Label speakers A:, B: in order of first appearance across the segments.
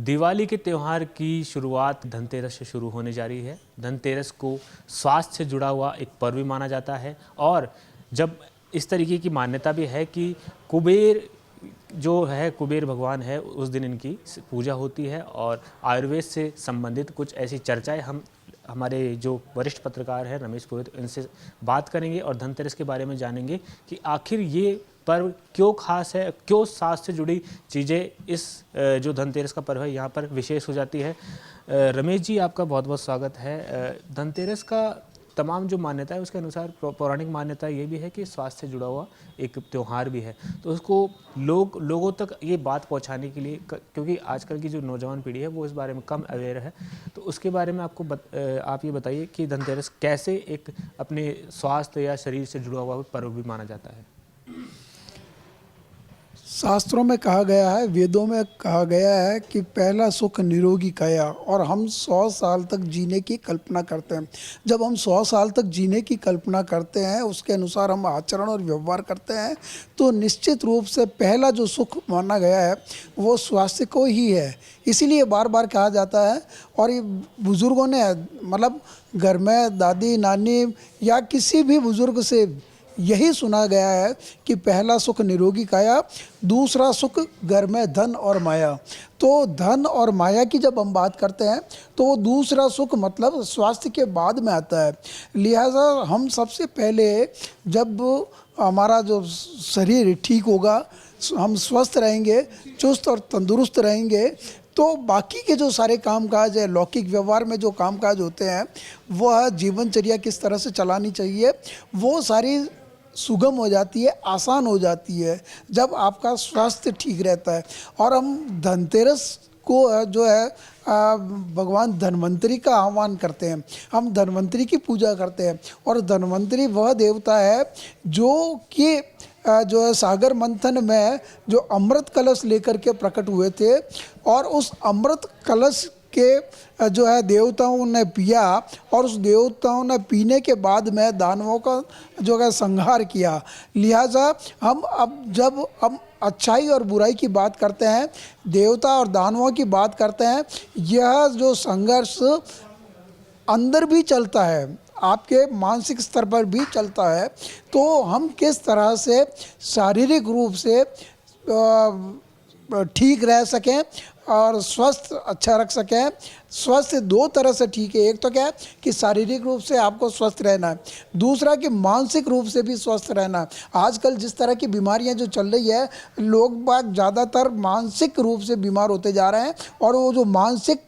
A: दिवाली के त्यौहार की शुरुआत धनतेरस से शुरू होने जा रही है। धनतेरस को स्वास्थ्य से जुड़ा हुआ एक पर्व भी माना जाता है और जब इस तरीके की मान्यता भी है कि कुबेर जो है, कुबेर भगवान है, उस दिन इनकी पूजा होती है और आयुर्वेद से संबंधित कुछ ऐसी चर्चाएं हम हमारे जो वरिष्ठ पत्रकार हैं रमेश पुरोहित, इनसे बात करेंगे और धनतेरस के बारे में जानेंगे कि आखिर ये पर्व क्यों खास है, क्यों स्वास्थ्य से जुड़ी चीज़ें इस जो धनतेरस का पर्व है यहाँ पर विशेष हो जाती है। रमेश जी, आपका बहुत बहुत स्वागत है। धनतेरस का तमाम जो मान्यता है उसके अनुसार पौराणिक मान्यता ये भी है कि स्वास्थ्य से जुड़ा हुआ एक त्यौहार भी है, तो उसको लोगों तक ये बात पहुंचाने के लिए, क्योंकि आजकल की जो नौजवान पीढ़ी है वो इस बारे में कम अवेयर है, तो उसके बारे में आप ये बताइए कि धनतेरस कैसे एक अपने स्वास्थ्य या शरीर से जुड़ा हुआ पर्व भी माना जाता है।
B: शास्त्रों में कहा गया है, वेदों में कहा गया है कि पहला सुख निरोगी काया, और हम 100 साल तक जीने की कल्पना करते हैं। जब हम 100 साल तक जीने की कल्पना करते हैं, उसके अनुसार हम आचरण और व्यवहार करते हैं, तो निश्चित रूप से पहला जो सुख माना गया है वो स्वास्थ्य को ही है। इसीलिए बार बार कहा जाता है, और ये बुज़ुर्गों ने, मतलब घर में दादी नानी या किसी भी बुज़ुर्ग से यही सुना गया है कि पहला सुख निरोगी काया, दूसरा सुख घर में धन और माया। तो धन और माया की जब हम बात करते हैं तो वो दूसरा सुख मतलब स्वास्थ्य के बाद में आता है। लिहाजा हम सबसे पहले, जब हमारा जो शरीर ठीक होगा, हम स्वस्थ रहेंगे, चुस्त और तंदुरुस्त रहेंगे, तो बाकी के जो सारे कामकाज है, लौकिक व्यवहार में जो कामकाज होते हैं, वह जीवनचर्या किस तरह से चलानी चाहिए, वो सारी सुगम हो जाती है, आसान हो जाती है जब आपका स्वास्थ्य ठीक रहता है। और हम धनतेरस को जो है भगवान धन्वंतरी का आह्वान करते हैं, हम धन्वंतरी की पूजा करते हैं। और धन्वंतरी वह देवता है जो कि जो है सागर मंथन में जो अमृत कलश लेकर के प्रकट हुए थे, और उस अमृत कलश के जो है देवताओं ने पिया, और उस देवताओं ने पीने के बाद में दानवों का जो है संहार किया। लिहाजा हम अब जब हम अच्छाई और बुराई की बात करते हैं, देवता और दानवों की बात करते हैं, यह जो संघर्ष अंदर भी चलता है, आपके मानसिक स्तर पर भी चलता है। तो हम किस तरह से शारीरिक रूप से ठीक रह सकें और स्वस्थ अच्छा रख सकें। स्वस्थ दो तरह से ठीक है, एक तो क्या है कि शारीरिक रूप से आपको स्वस्थ रहना है, दूसरा कि मानसिक रूप से भी स्वस्थ रहना है। आजकल जिस तरह की बीमारियां जो चल रही है, लोग बाग ज़्यादातर मानसिक रूप से बीमार होते जा रहे हैं, और वो जो मानसिक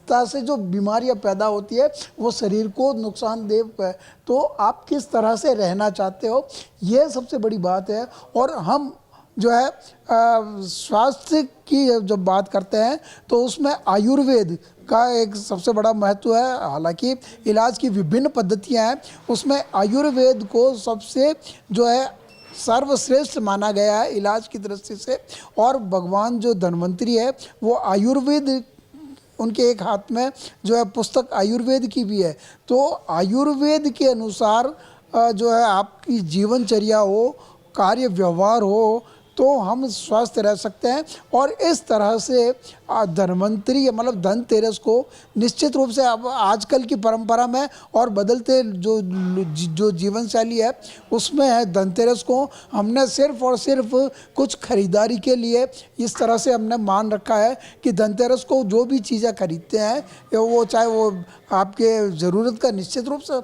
B: से जो बीमारियां पैदा होती है वो शरीर को नुकसानदेह है। तो आप किस तरह से रहना चाहते हो, ये सबसे बड़ी बात है। और हम जो है स्वास्थ्य की जब बात करते हैं तो उसमें आयुर्वेद का एक सबसे बड़ा महत्व है। हालांकि इलाज की विभिन्न पद्धतियां हैं, उसमें आयुर्वेद को सबसे जो है सर्वश्रेष्ठ माना गया है इलाज की दृष्टि से। और भगवान जो धन्वंतरी है वो आयुर्वेद, उनके एक हाथ में जो है पुस्तक आयुर्वेद की भी है। तो आयुर्वेद के अनुसार जो है आपकी जीवनचर्या हो, कार्य व्यवहार हो, तो हम स्वस्थ रह सकते हैं। और इस तरह से धन्वंतरी मतलब धनतेरस को निश्चित रूप से अब आजकल की परंपरा में और बदलते जो जीवन शैली है उसमें है, धनतेरस को हमने सिर्फ और सिर्फ कुछ खरीदारी के लिए इस तरह से हमने मान रखा है कि धनतेरस को जो भी चीज़ें खरीदते हैं, वो चाहे वो आपके ज़रूरत का निश्चित रूप से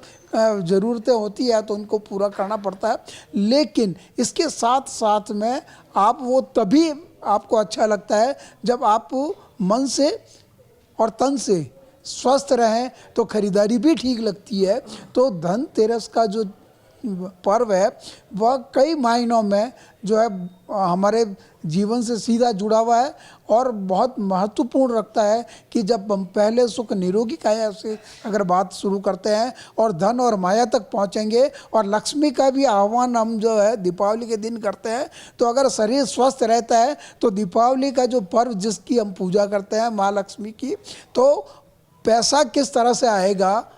B: ज़रूरतें होती है तो उनको पूरा करना पड़ता है, लेकिन इसके साथ साथ में आप वो तभी आपको अच्छा लगता है जब आप मन से और तन से स्वस्थ रहें, तो खरीदारी भी ठीक लगती है। तो धनतेरस का जो पर्व है वह कई मायनों में जो है हमारे जीवन से सीधा जुड़ा हुआ है और बहुत महत्वपूर्ण रखता है कि जब हम पहले सुख निरोगी काया से अगर बात शुरू करते हैं और धन और माया तक पहुंचेंगे, और लक्ष्मी का भी आह्वान हम जो है दीपावली के दिन करते हैं, तो अगर शरीर स्वस्थ रहता है तो दीपावली का जो पर्व जिसकी हम पूजा करते हैं माँ लक्ष्मी की, तो पैसा किस तरह से आएगा,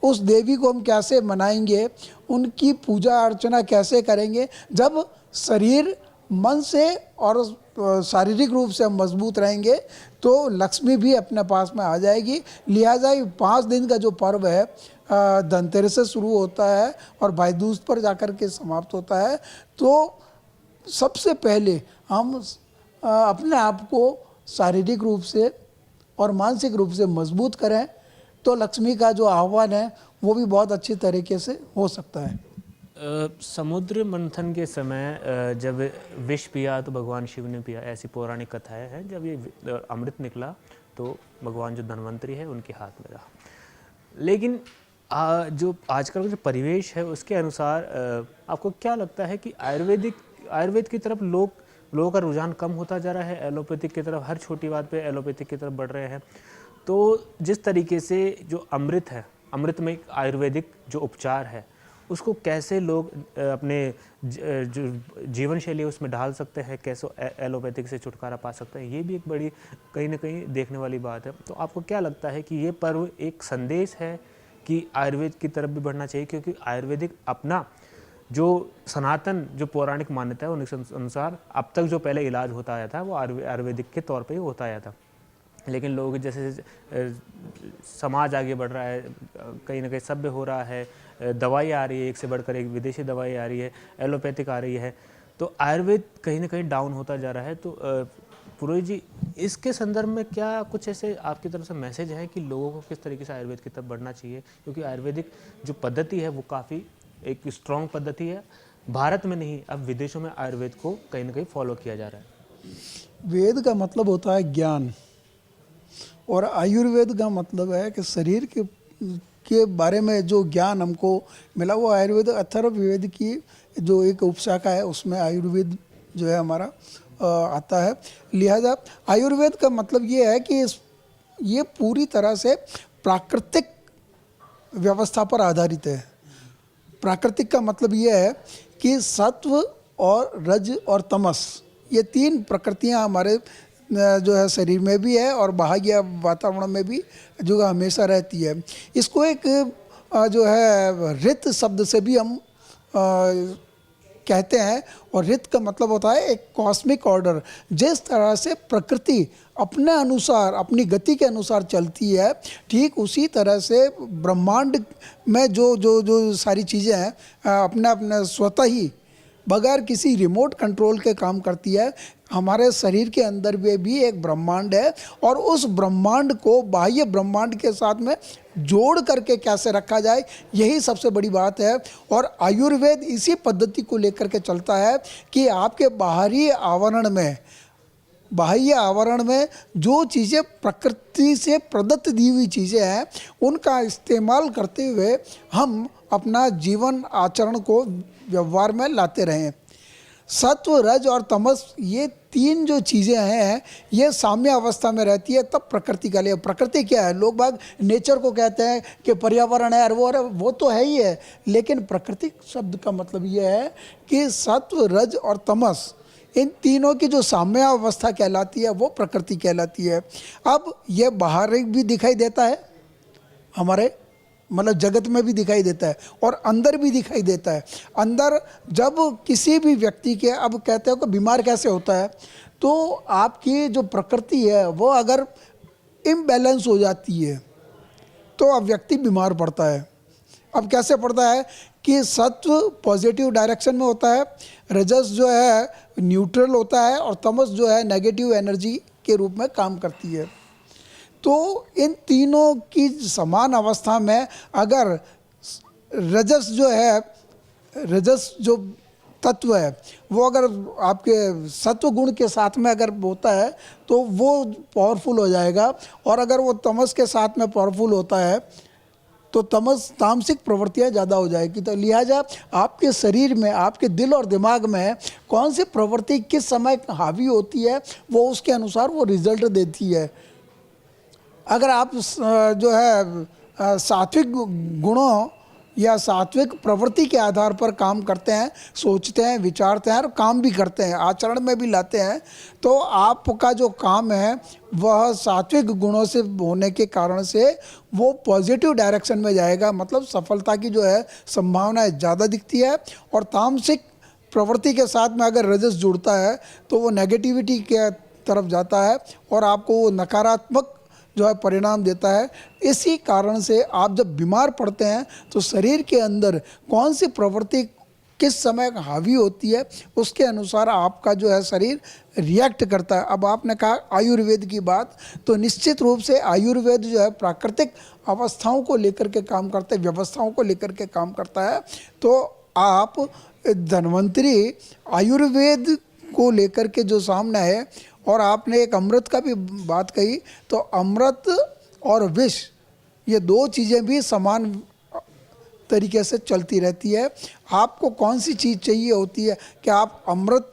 B: उस देवी को हम कैसे मनाएंगे, उनकी पूजा अर्चना कैसे करेंगे, जब शरीर मन से और शारीरिक रूप से हम मजबूत रहेंगे तो लक्ष्मी भी अपने पास में आ जाएगी। लिहाजा ये 5 दिन का जो पर्व है धनतेरस से शुरू होता है और भाई दूज पर जाकर के समाप्त होता है। तो सबसे पहले हम अपने आप को शारीरिक रूप से और मानसिक रूप से मजबूत करें तो लक्ष्मी का जो आह्वान है वो भी बहुत अच्छी तरीके से हो सकता है।
A: समुद्र मंथन के समय जब विष पिया तो भगवान शिव ने पिया, ऐसी पौराणिक कथाएं हैं। जब ये अमृत निकला तो भगवान जो धन्वंतरी है उनके हाथ में रहा। लेकिन जो आजकल का जो परिवेश है उसके अनुसार आपको क्या लगता है कि आयुर्वेद की तरफ लोगों का रुझान कम होता जा रहा है, एलोपैथिक की तरफ, हर छोटी बात पे एलोपैथिक की तरफ बढ़ रहे हैं? तो जिस तरीके से जो अमृत है, अमृत में आयुर्वेदिक जो उपचार है उसको कैसे लोग अपने जो जीवन शैली उसमें ढाल सकते हैं, कैसे एलोपैथिक से छुटकारा पा सकते हैं, ये भी एक बड़ी कहीं ना कहीं देखने वाली बात है। तो आपको क्या लगता है कि ये पर्व एक संदेश है कि आयुर्वेद की तरफ भी बढ़ना चाहिए? क्योंकि आयुर्वेदिक अपना जो सनातन जो पौराणिक मान्यता है उनके अनुसार अब तक जो पहले इलाज होता आया था वो आयुर्वेदिक के तौर पे ही होता आया था। लेकिन लोग जैसे समाज आगे बढ़ रहा है, कहीं ना कहीं सभ्य हो रहा है, दवाई आ रही है, एक से बढ़कर एक विदेशी दवाई आ रही है, एलोपैथिक आ रही है, तो आयुर्वेद कहीं ना कहीं डाउन होता जा रहा है। तो पुरोहित जी, इसके संदर्भ में क्या कुछ ऐसे आपकी तरफ से मैसेज है कि लोगों को किस तरीके से आयुर्वेद की तरफ बढ़ना चाहिए? क्योंकि आयुर्वेदिक जो पद्धति है वो काफ़ी एक स्ट्रॉन्ग पद्धति है, भारत में नहीं अब विदेशों में आयुर्वेद को कहीं ना कहीं फॉलो किया जा रहा है।
B: वेद का मतलब होता है ज्ञान और आयुर्वेद का मतलब है कि शरीर के बारे में जो ज्ञान हमको मिला वो आयुर्वेद अथर्ववेद की जो एक उपशाखा है उसमें आयुर्वेद जो है हमारा आता है। लिहाजा आयुर्वेद का मतलब ये है कि ये पूरी तरह से प्राकृतिक व्यवस्था पर आधारित है। प्राकृतिक का मतलब ये है कि सत्व और रज और तमस, ये 3 प्रकृतियाँ हमारे जो है शरीर में भी है और बाह्य वातावरण में भी जो हमेशा रहती है। इसको एक जो है ऋत शब्द से भी हम कहते हैं और ऋत का मतलब होता है एक कॉस्मिक ऑर्डर। जिस तरह से प्रकृति अपने अनुसार अपनी गति के अनुसार चलती है, ठीक उसी तरह से ब्रह्मांड में जो सारी चीज़ें हैं अपने अपने स्वतः ही बगैर किसी रिमोट कंट्रोल के काम करती है। हमारे शरीर के अंदर भी एक ब्रह्मांड है और उस ब्रह्मांड को बाह्य ब्रह्मांड के साथ में जोड़ करके कैसे रखा जाए, यही सबसे बड़ी बात है। और आयुर्वेद इसी पद्धति को लेकर के चलता है कि आपके बाह्य आवरण में जो चीज़ें प्रकृति से प्रदत्त दी हुई चीज़ें हैं उनका इस्तेमाल करते हुए हम अपना जीवन आचरण को व्यवहार में लाते रहें। सत्व, रज और तमस, ये 3 जो चीज़ें हैं ये साम्य अवस्था में रहती है तब प्रकृति का लिए। प्रकृति क्या है? लोग बाग नेचर को कहते हैं कि पर्यावरण है और वो तो है ही है, लेकिन प्रकृति शब्द का मतलब ये है कि सत्व, रज और तमस, इन तीनों की जो साम्य अवस्था कहलाती है वो प्रकृति कहलाती है। अब ये बाहर भी दिखाई देता है, हमारे मतलब जगत में भी दिखाई देता है और अंदर भी दिखाई देता है। अंदर जब किसी भी व्यक्ति के, अब कहते हैं कि बीमार कैसे होता है, तो आपकी जो प्रकृति है वो अगर इम्बैलेंस हो जाती है तो अब व्यक्ति बीमार पड़ता है। अब कैसे पड़ता है कि सत्व पॉजिटिव डायरेक्शन में होता है, रजस जो है न्यूट्रल होता है और तमस जो है नेगेटिव एनर्जी के रूप में काम करती है। तो इन तीनों की समान अवस्था में अगर रजस जो तत्व है वो अगर आपके सत्व गुण के साथ में अगर होता है तो वो पावरफुल हो जाएगा, और अगर वो तमस के साथ में पावरफुल होता है तो तामसिक प्रवृत्तियाँ ज़्यादा हो जाएगी। तो लिहाजा आपके शरीर में, आपके दिल और दिमाग में कौन सी प्रवृत्ति किस समय हावी होती है वो उसके अनुसार वो रिजल्ट देती है। अगर आप जो है सात्विक गुणों या सात्विक प्रवृत्ति के आधार पर काम करते हैं, सोचते हैं, विचारते हैं और काम भी करते हैं, आचरण में भी लाते हैं, तो आपका जो काम है वह सात्विक गुणों से होने के कारण से वो पॉजिटिव डायरेक्शन में जाएगा। मतलब सफलता की जो है संभावना ज़्यादा दिखती है। और तामसिक प्रवृत्ति के साथ में अगर रजस जुड़ता है तो वो नेगेटिविटी के तरफ जाता है और आपको वो नकारात्मक जो है परिणाम देता है। इसी कारण से आप जब बीमार पड़ते हैं तो शरीर के अंदर कौन सी प्रवृत्ति किस समय हावी होती है उसके अनुसार आपका जो है शरीर रिएक्ट करता है। अब आपने कहा आयुर्वेद की बात, तो निश्चित रूप से आयुर्वेद जो है प्राकृतिक अवस्थाओं को लेकर के काम करता है, व्यवस्थाओं को लेकर के काम करता है। तो आप धन्वंतरी आयुर्वेद को लेकर के जो सामने है, और आपने एक अमृत का भी बात कही, तो अमृत और विष ये दो चीज़ें भी समान तरीके से चलती रहती है। आपको कौन सी चीज़ चाहिए होती है कि आप अमृत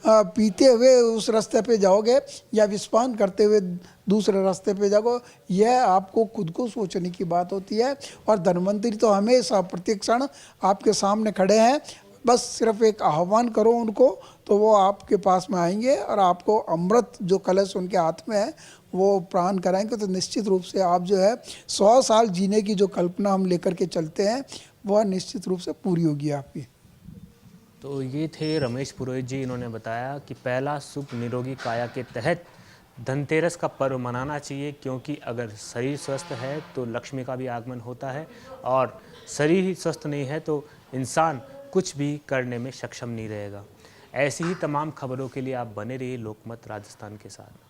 B: पीते हुए उस रास्ते पे जाओगे या विषपान करते हुए दूसरे रास्ते पे जाओगे, यह आपको खुद को सोचने की बात होती है। और धन्वंतरी तो हमेशा प्रत्येक क्षण आपके सामने खड़े हैं, बस सिर्फ एक आह्वान करो उनको तो वो आपके पास में आएंगे और आपको अमृत जो कलश उनके हाथ में है वो प्राण कराएंगे। तो निश्चित रूप से आप जो है 100 साल जीने की जो कल्पना हम लेकर के चलते हैं वह निश्चित रूप से पूरी होगी आपकी।
A: तो ये थे रमेश पुरोहित जी। इन्होंने बताया कि पहला सुख निरोगी काया के तहत धनतेरस का पर्व मनाना चाहिए, क्योंकि अगर शरीर स्वस्थ है तो लक्ष्मी का भी आगमन होता है, और शरीर ही स्वस्थ नहीं है तो इंसान कुछ भी करने में सक्षम नहीं रहेगा। ऐसी ही तमाम खबरों के लिए आप बने रहिए लोकमत राजस्थान के साथ।